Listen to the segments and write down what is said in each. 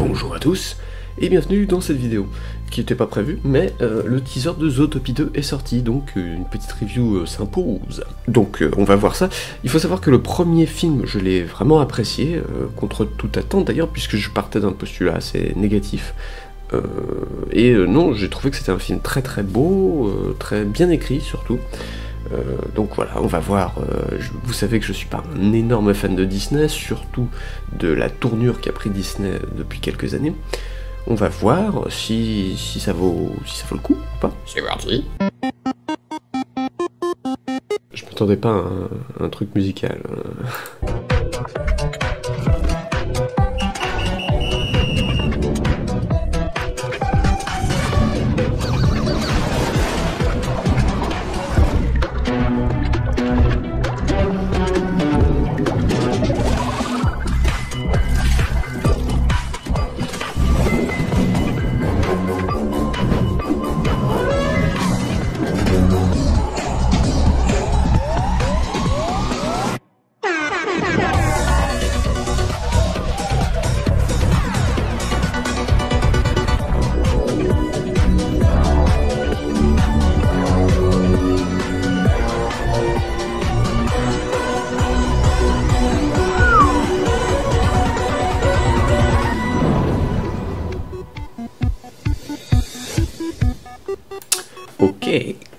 Bonjour à tous et bienvenue dans cette vidéo qui n'était pas prévue, mais le teaser de Zootopie 2 est sorti, donc une petite review s'impose. Donc on va voir ça. Il faut savoir que le premier film, je l'ai vraiment apprécié, contre toute attente d'ailleurs, puisque je partais d'un postulat assez négatif. Non, j'ai trouvé que c'était un film très très beau, très bien écrit surtout. Donc voilà, on va voir, vous savez que je suis pas un énorme fan de Disney, surtout de la tournure qu'a pris Disney depuis quelques années. On va voir si ça vaut le coup ou pas. C'est parti. Je m'attendais pas à un truc musical.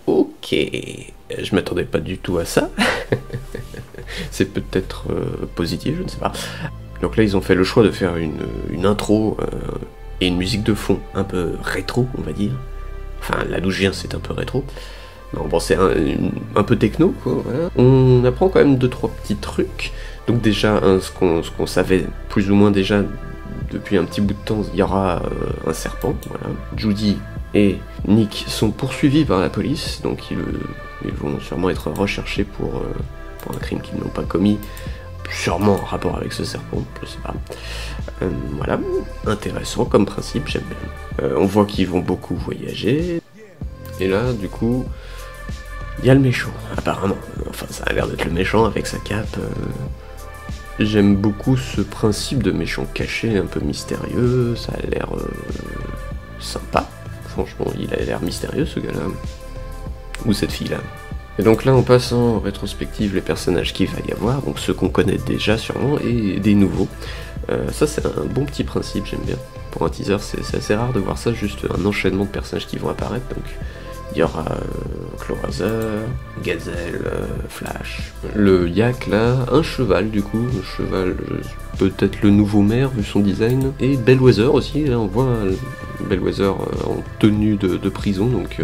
Ok, je m'attendais pas du tout à ça. C'est peut-être positif, je ne sais pas. Donc là, ils ont fait le choix de faire une intro et une musique de fond un peu rétro, on va dire. Enfin, là d'où je viens, c'est un peu rétro. Non, bon, c'est un peu techno, quoi, voilà. On apprend quand même 2-3 petits trucs. Donc déjà, ce qu'on savait plus ou moins déjà depuis un petit bout de temps, il y aura un serpent, voilà. Judy et Nick sont poursuivis par la police, donc ils vont sûrement être recherchés pour un crime qu'ils n'ont pas commis, sûrement en rapport avec ce serpent, je sais pas. Voilà, intéressant comme principe, j'aime bien. On voit qu'ils vont beaucoup voyager, et là, du coup, il y a le méchant, apparemment. Enfin, ça a l'air d'être le méchant avec sa cape. J'aime beaucoup ce principe de méchant caché, un peu mystérieux, ça a l'air sympa. Franchement, il a l'air mystérieux ce gars-là. Ou cette fille-là. Et donc là, on passe en rétrospective les personnages qu'il va y avoir, donc ceux qu'on connaît déjà sûrement, et des nouveaux. Ça, c'est un bon petit principe, j'aime bien. Pour un teaser, c'est assez rare de voir ça, juste un enchaînement de personnages qui vont apparaître. Donc, il y aura Clorazer, Gazelle, Flash, le yak là, un cheval du coup, un cheval peut-être le nouveau maire vu son design, et Bellwether aussi, là on voit Bellwether en tenue de prison, donc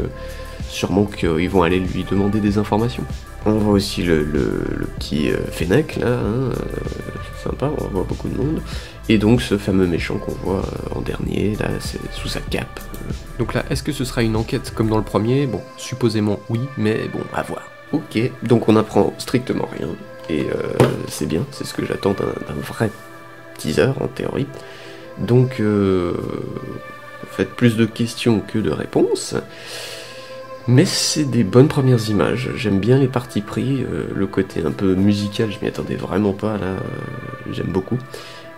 sûrement qu'ils vont aller lui demander des informations. On voit aussi le petit Fennec là, hein, c'est sympa, on voit beaucoup de monde. Et donc ce fameux méchant qu'on voit en dernier, là, c'est sous sa cape. Donc là, est-ce que ce sera une enquête comme dans le premier? Bon, supposément oui, mais bon, à voir. Ok, donc on apprend strictement rien, et c'est bien, c'est ce que j'attends d'un vrai teaser en théorie. Donc, faites plus de questions que de réponses. Mais c'est des bonnes premières images, j'aime bien les parties pris, le côté un peu musical, je m'y attendais vraiment pas, là, j'aime beaucoup.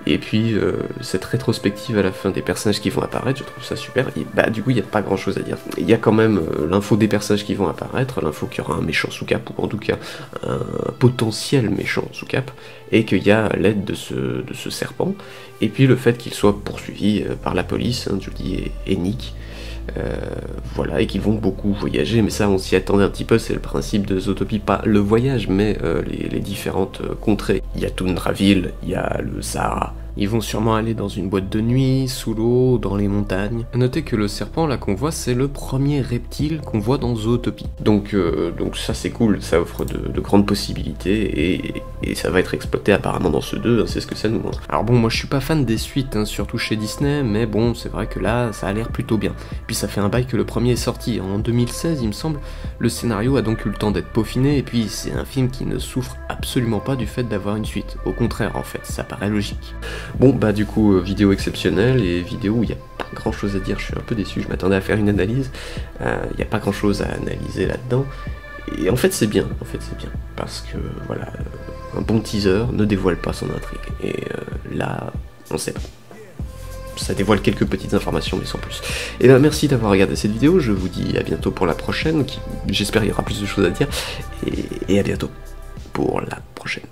Et puis, cette rétrospective à la fin des personnages qui vont apparaître, je trouve ça super, et bah du coup il n'y a pas grand chose à dire. Il y a quand même l'info des personnages qui vont apparaître, l'info qu'il y aura un méchant sous cape, ou en tout cas un potentiel méchant sous cape, et qu'il y a l'aide de ce serpent, et puis le fait qu'il soit poursuivi par la police, hein, Judy et Nick. Voilà, et qu'ils vont beaucoup voyager, mais ça on s'y attendait un petit peu, c'est le principe de Zootopie, pas le voyage, mais les différentes contrées. Il y a Toundraville, il y a le Sahara. Ils vont sûrement aller dans une boîte de nuit, sous l'eau, dans les montagnes. Notez que le serpent là qu'on voit, c'est le premier reptile qu'on voit dans Zootopie. Donc ça c'est cool, ça offre de grandes possibilités, et ça va être exploité apparemment dans ce 2, hein, c'est ce que ça nous montre. Alors bon, moi je suis pas fan des suites, hein, surtout chez Disney, mais bon, c'est vrai que là, ça a l'air plutôt bien. Puis ça fait un bail que le premier est sorti, en 2016 il me semble, le scénario a donc eu le temps d'être peaufiné, et puis c'est un film qui ne souffre absolument pas du fait d'avoir une suite. Au contraire en fait, ça paraît logique. Bon bah du coup, vidéo exceptionnelle, et vidéo où il y a pas grand chose à dire, je suis un peu déçu, je m'attendais à faire une analyse, il n'y a pas grand chose à analyser là-dedans, et en fait c'est bien, parce que voilà, un bon teaser ne dévoile pas son intrigue, et là, on sait pas. ça dévoile quelques petites informations, mais sans plus. Et bien merci d'avoir regardé cette vidéo, je vous dis à bientôt pour la prochaine, j'espère qu'il y aura plus de choses à dire, et à bientôt pour la prochaine.